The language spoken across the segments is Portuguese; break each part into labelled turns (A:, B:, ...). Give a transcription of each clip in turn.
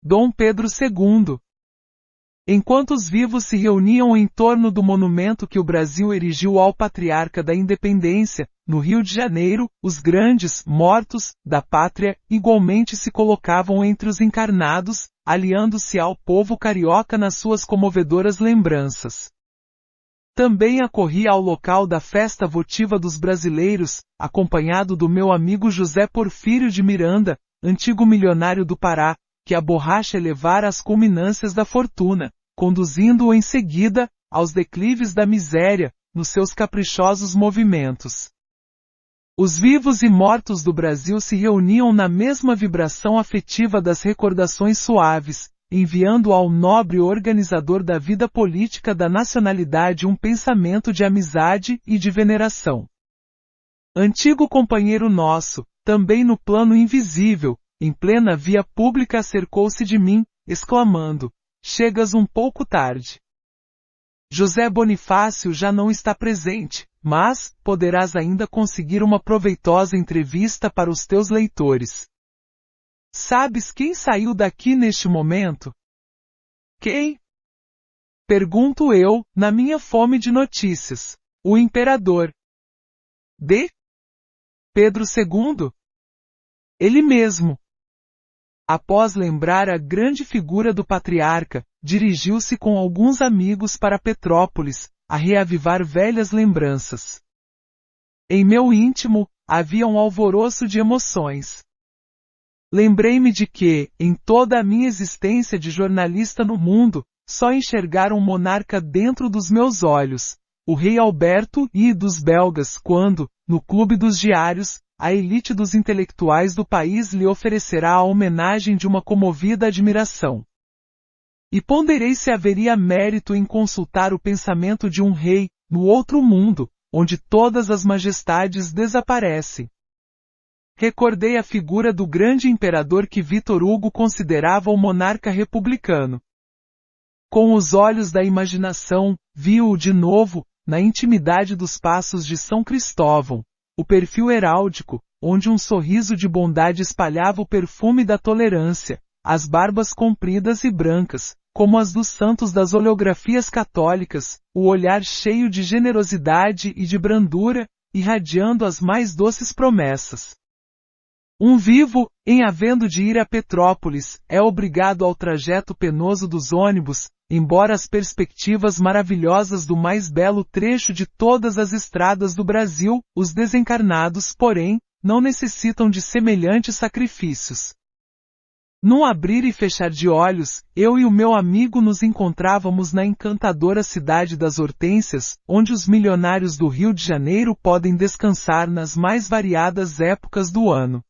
A: Dom Pedro II. Enquanto os vivos se reuniam em torno do monumento que o Brasil erigiu ao Patriarca da Independência, no Rio de Janeiro, os grandes mortos da pátria igualmente se colocavam entre os encarnados, aliando-se ao povo carioca nas suas comovedoras lembranças. Também acorri ao local da festa votiva dos brasileiros, acompanhado do meu amigo José Porfírio de Miranda, antigo milionário do Pará, que a borracha elevara às culminâncias da fortuna, conduzindo-o em seguida aos declives da miséria, nos seus caprichosos movimentos. Os vivos e mortos do Brasil se reuniam na mesma vibração afetiva das recordações suaves, enviando ao nobre organizador da vida política da nacionalidade um pensamento de amizade e de veneração. Antigo companheiro nosso, também no plano invisível, em plena via pública acercou-se de mim, exclamando: "Chegas um pouco tarde. José Bonifácio já não está presente, mas poderás ainda conseguir uma proveitosa entrevista para os teus leitores. Sabes quem saiu daqui neste momento?" "Quem?" pergunto eu, na minha fome de notícias. "O imperador." "De Pedro II?" "Ele mesmo." Após lembrar a grande figura do patriarca, dirigiu-se com alguns amigos para Petrópolis, a reavivar velhas lembranças. Em meu íntimo, havia um alvoroço de emoções. Lembrei-me de que, em toda a minha existência de jornalista no mundo, só enxergara um monarca dentro dos meus olhos, o rei Alberto I dos belgas, quando, no Clube dos Diários, a elite dos intelectuais do país lhe oferecerá a homenagem de uma comovida admiração. E ponderei se haveria mérito em consultar o pensamento de um rei, no outro mundo, onde todas as majestades desaparecem. Recordei a figura do grande imperador que Victor Hugo considerava o monarca republicano. Com os olhos da imaginação, vi-o de novo, na intimidade dos passos de São Cristóvão, o perfil heráldico, onde um sorriso de bondade espalhava o perfume da tolerância, as barbas compridas e brancas, como as dos santos das oleografias católicas, o olhar cheio de generosidade e de brandura, irradiando as mais doces promessas. Um vivo, em havendo de ir a Petrópolis, é obrigado ao trajeto penoso dos ônibus, embora as perspectivas maravilhosas do mais belo trecho de todas as estradas do Brasil, os desencarnados, porém, não necessitam de semelhantes sacrifícios. Num abrir e fechar de olhos, eu e o meu amigo nos encontrávamos na encantadora cidade das Hortênsias, onde os milionários do Rio de Janeiro podem descansar nas mais variadas épocas do ano.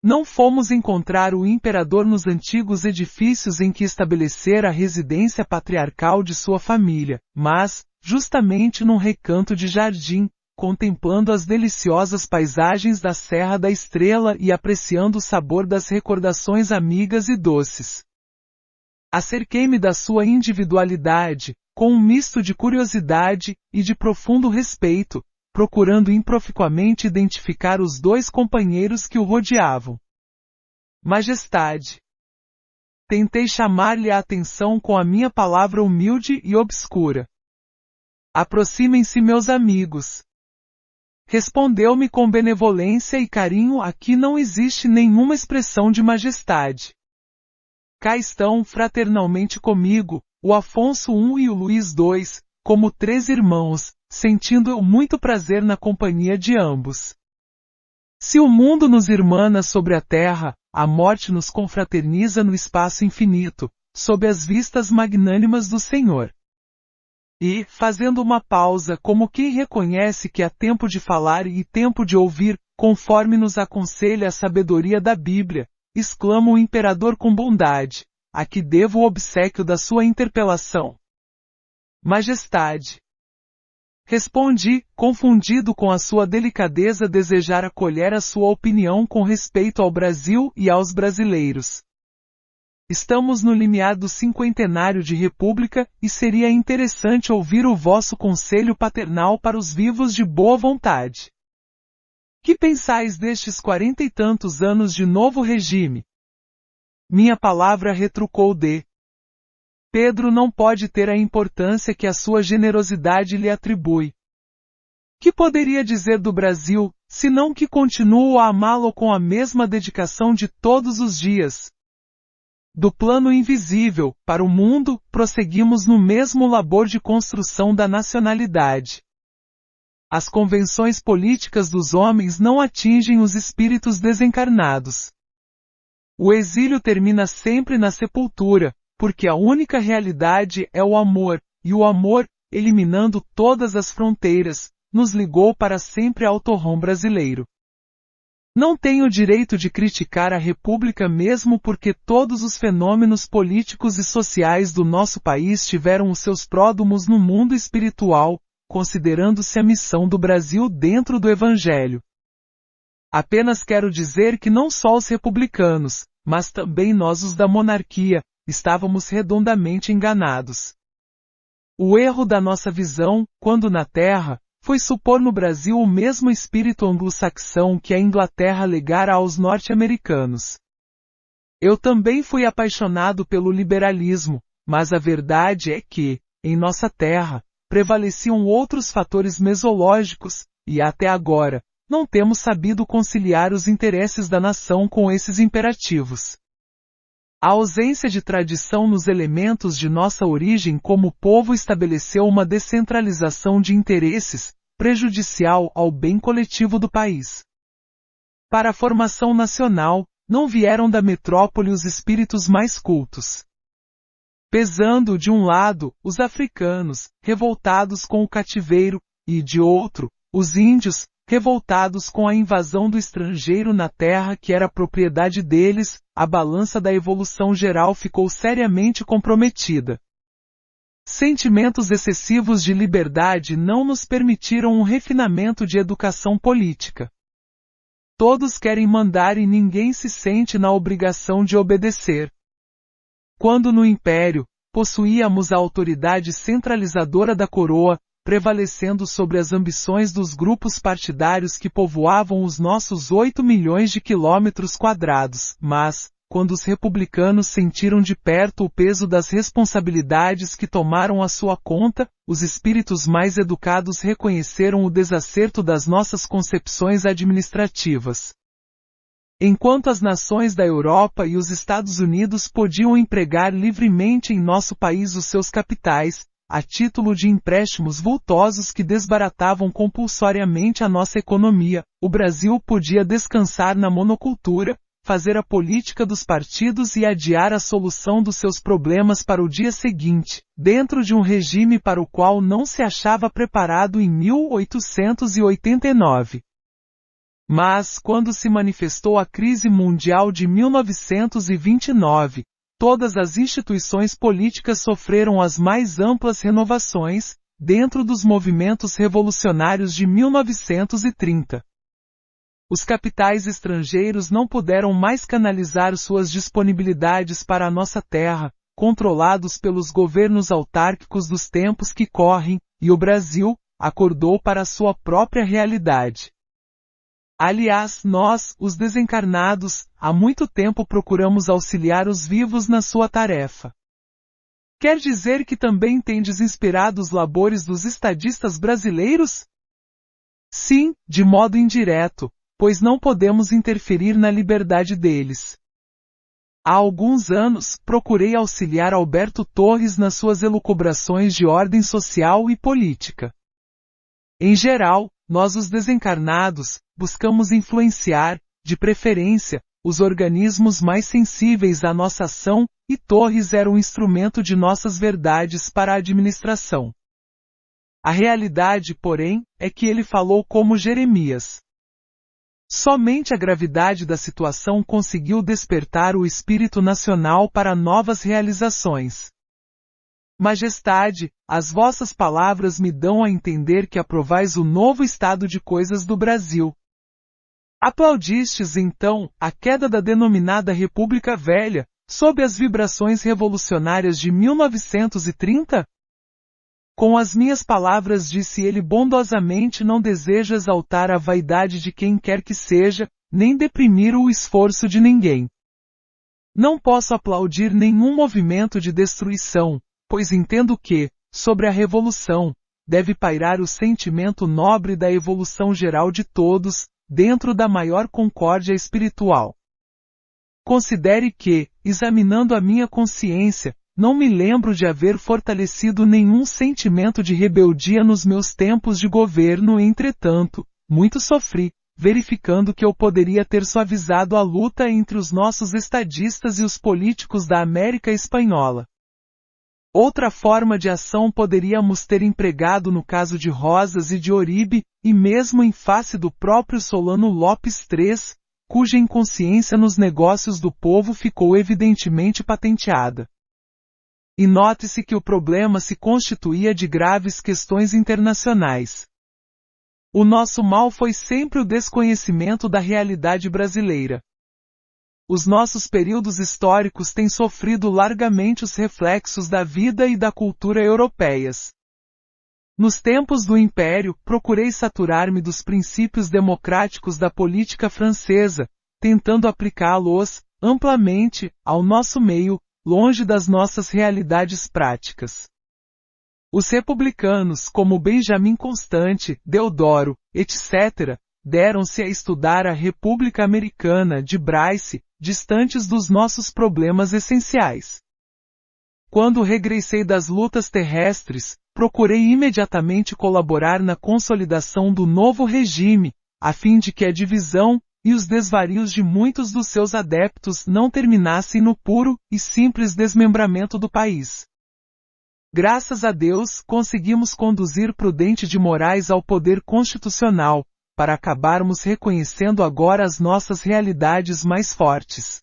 A: Não fomos encontrar o imperador nos antigos edifícios em que estabelecera a residência patriarcal de sua família, mas, justamente num recanto de jardim, contemplando as deliciosas paisagens da Serra da Estrela e apreciando o sabor das recordações amigas e doces. Acerquei-me da sua individualidade, com um misto de curiosidade e de profundo respeito, procurando improficuamente identificar os dois companheiros que o rodeavam. Majestade. Tentei chamar-lhe a atenção com a minha palavra humilde e obscura. Aproximem-se, meus amigos. Respondeu-me com benevolência e carinho: aqui não existe nenhuma expressão de majestade. Cá estão fraternalmente comigo, o Afonso I e o Luís II, como 3 irmãos, sentindo eu muito prazer na companhia de ambos. Se o mundo nos irmana sobre a terra, a morte nos confraterniza no espaço infinito, sob as vistas magnânimas do Senhor. E, fazendo uma pausa como quem reconhece que há tempo de falar e tempo de ouvir, conforme nos aconselha a sabedoria da Bíblia, exclama o imperador com bondade: a que devo o obséquio da sua interpelação? Majestade. Respondi, confundido com a sua delicadeza desejar acolher a sua opinião com respeito ao Brasil e aos brasileiros. Estamos no limiar do 50º de República, e seria interessante ouvir o vosso conselho paternal para os vivos de boa vontade. Que pensais destes 40 e tantos anos de novo regime? Minha palavra retrucou D. Pedro não pode ter a importância que a sua generosidade lhe atribui. Que poderia dizer do Brasil, senão que continuo a amá-lo com a mesma dedicação de todos os dias? Do plano invisível, para o mundo, prosseguimos no mesmo labor de construção da nacionalidade. As convenções políticas dos homens não atingem os espíritos desencarnados. O exílio termina sempre na sepultura, porque a única realidade é o amor, e o amor, eliminando todas as fronteiras, nos ligou para sempre ao torrão brasileiro. Não tenho direito de criticar a República mesmo porque todos os fenômenos políticos e sociais do nosso país tiveram os seus pródromos no mundo espiritual, considerando-se a missão do Brasil dentro do Evangelho. Apenas quero dizer que não só os republicanos, mas também nós os da monarquia, estávamos redondamente enganados. O erro da nossa visão, quando na Terra, foi supor no Brasil o mesmo espírito anglo-saxão que a Inglaterra legara aos norte-americanos. Eu também fui apaixonado pelo liberalismo, mas a verdade é que, em nossa terra, prevaleciam outros fatores mesológicos, e até agora, não temos sabido conciliar os interesses da nação com esses imperativos. A ausência de tradição nos elementos de nossa origem como povo estabeleceu uma descentralização de interesses, prejudicial ao bem coletivo do país. Para a formação nacional, não vieram da metrópole os espíritos mais cultos. Pesando de um lado, os africanos, revoltados com o cativeiro, e de outro, os índios, revoltados com a invasão do estrangeiro na terra que era propriedade deles, a balança da evolução geral ficou seriamente comprometida. Sentimentos excessivos de liberdade não nos permitiram um refinamento de educação política. Todos querem mandar e ninguém se sente na obrigação de obedecer. Quando no Império, possuíamos a autoridade centralizadora da coroa, prevalecendo sobre as ambições dos grupos partidários que povoavam os nossos 8 milhões de quilômetros quadrados, mas, quando os republicanos sentiram de perto o peso das responsabilidades que tomaram à sua conta, os espíritos mais educados reconheceram o desacerto das nossas concepções administrativas. Enquanto as nações da Europa e os Estados Unidos podiam empregar livremente em nosso país os seus capitais, a título de empréstimos vultosos que desbaratavam compulsoriamente a nossa economia, o Brasil podia descansar na monocultura, fazer a política dos partidos e adiar a solução dos seus problemas para o dia seguinte, dentro de um regime para o qual não se achava preparado em 1889. Mas, quando se manifestou a crise mundial de 1929, todas as instituições políticas sofreram as mais amplas renovações, dentro dos movimentos revolucionários de 1930. Os capitais estrangeiros não puderam mais canalizar suas disponibilidades para a nossa terra, controlados pelos governos autárquicos dos tempos que correm, e o Brasil acordou para a sua própria realidade. Aliás, nós, os desencarnados, há muito tempo procuramos auxiliar os vivos na sua tarefa. Quer dizer que também tendes inspirado os labores dos estadistas brasileiros? Sim, de modo indireto, pois não podemos interferir na liberdade deles. Há alguns anos, procurei auxiliar Alberto Torres nas suas elucubrações de ordem social e política. Em geral, nós os desencarnados, buscamos influenciar, de preferência, os organismos mais sensíveis à nossa ação, e Torres era um instrumento de nossas verdades para a administração. A realidade, porém, é que ele falou como Jeremias. Somente a gravidade da situação conseguiu despertar o espírito nacional para novas realizações. Majestade, as vossas palavras me dão a entender que aprovais o novo estado de coisas do Brasil. Aplaudistes, então, a queda da denominada República Velha, sob as vibrações revolucionárias de 1930? Com as minhas palavras disse ele bondosamente, não desejo exaltar a vaidade de quem quer que seja, nem deprimir o esforço de ninguém. Não posso aplaudir nenhum movimento de destruição, pois entendo que, sobre a revolução, deve pairar o sentimento nobre da evolução geral de todos, dentro da maior concórdia espiritual. Considere que, examinando a minha consciência, não me lembro de haver fortalecido nenhum sentimento de rebeldia nos meus tempos de governo, entretanto, muito sofri, verificando que eu poderia ter suavizado a luta entre os nossos estadistas e os políticos da América Espanhola. Outra forma de ação poderíamos ter empregado no caso de Rosas e de Oribe, e mesmo em face do próprio Solano Lopes III, cuja inconsciência nos negócios do povo ficou evidentemente patenteada. E note-se que o problema se constituía de graves questões internacionais. O nosso mal foi sempre o desconhecimento da realidade brasileira. Os nossos períodos históricos têm sofrido largamente os reflexos da vida e da cultura europeias. Nos tempos do Império, procurei saturar-me dos princípios democráticos da política francesa, tentando aplicá-los, amplamente, ao nosso meio, longe das nossas realidades práticas. Os republicanos, como Benjamin Constant, Deodoro, etc., deram-se a estudar a República Americana de Bryce, distantes dos nossos problemas essenciais. Quando regressei das lutas terrestres, procurei imediatamente colaborar na consolidação do novo regime, a fim de que a divisão e os desvarios de muitos dos seus adeptos não terminassem no puro e simples desmembramento do país. Graças a Deus, conseguimos conduzir Prudente de Moraes ao poder constitucional, para acabarmos reconhecendo agora as nossas realidades mais fortes.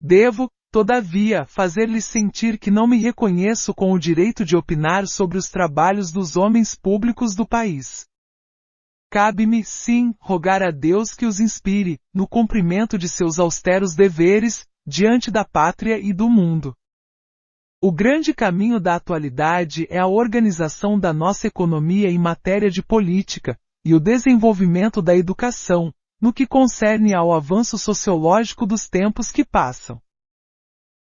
A: Devo, todavia, fazer-lhe sentir que não me reconheço com o direito de opinar sobre os trabalhos dos homens públicos do país. Cabe-me, sim, rogar a Deus que os inspire, no cumprimento de seus austeros deveres, diante da pátria e do mundo. O grande caminho da atualidade é a organização da nossa economia em matéria de política, e o desenvolvimento da educação, no que concerne ao avanço sociológico dos tempos que passam.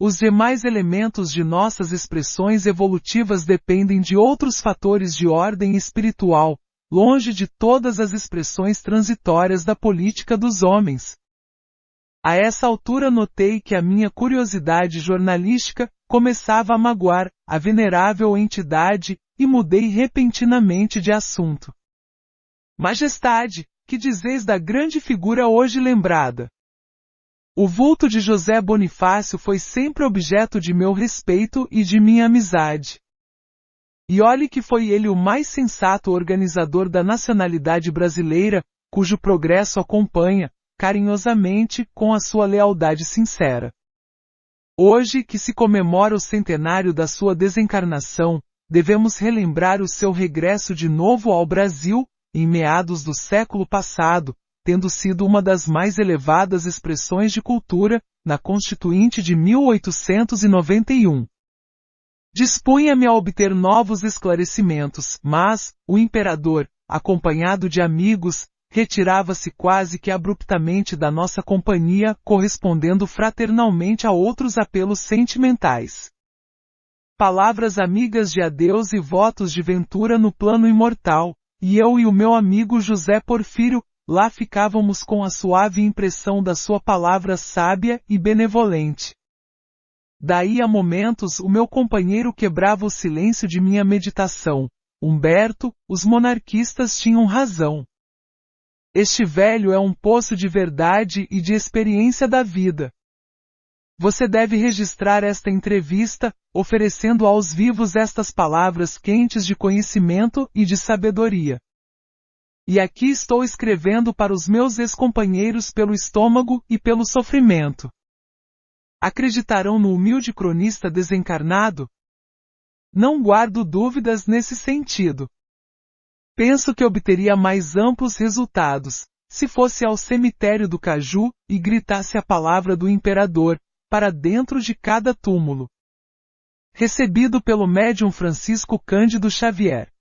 A: Os demais elementos de nossas expressões evolutivas dependem de outros fatores de ordem espiritual, longe de todas as expressões transitórias da política dos homens. A essa altura notei que a minha curiosidade jornalística começava a magoar a venerável entidade e mudei repentinamente de assunto. Majestade, que dizeis da grande figura hoje lembrada? O vulto de José Bonifácio foi sempre objeto de meu respeito e de minha amizade. E olhe que foi ele o mais sensato organizador da nacionalidade brasileira, cujo progresso acompanha, carinhosamente, com a sua lealdade sincera. Hoje, que se comemora o centenário da sua desencarnação, devemos relembrar o seu regresso de novo ao Brasil, em meados do século passado, tendo sido uma das mais elevadas expressões de cultura, na Constituinte de 1891. Dispunha-me a obter novos esclarecimentos, mas, o imperador, acompanhado de amigos, retirava-se quase que abruptamente da nossa companhia, correspondendo fraternalmente a outros apelos sentimentais. Palavras amigas de adeus e votos de ventura no plano imortal, e eu e o meu amigo José Porfírio, lá ficávamos com a suave impressão da sua palavra sábia e benevolente. Daí a momentos o meu companheiro quebrava o silêncio de minha meditação. Humberto, os monarquistas tinham razão. Este velho é um poço de verdade e de experiência da vida. Você deve registrar esta entrevista, oferecendo aos vivos estas palavras quentes de conhecimento e de sabedoria. E aqui estou escrevendo para os meus ex-companheiros pelo estômago e pelo sofrimento. Acreditarão no humilde cronista desencarnado? Não guardo dúvidas nesse sentido. Penso que obteria mais amplos resultados, se fosse ao cemitério do Caju, e gritasse a palavra do imperador, para dentro de cada túmulo. Recebido pelo médium Francisco Cândido Xavier.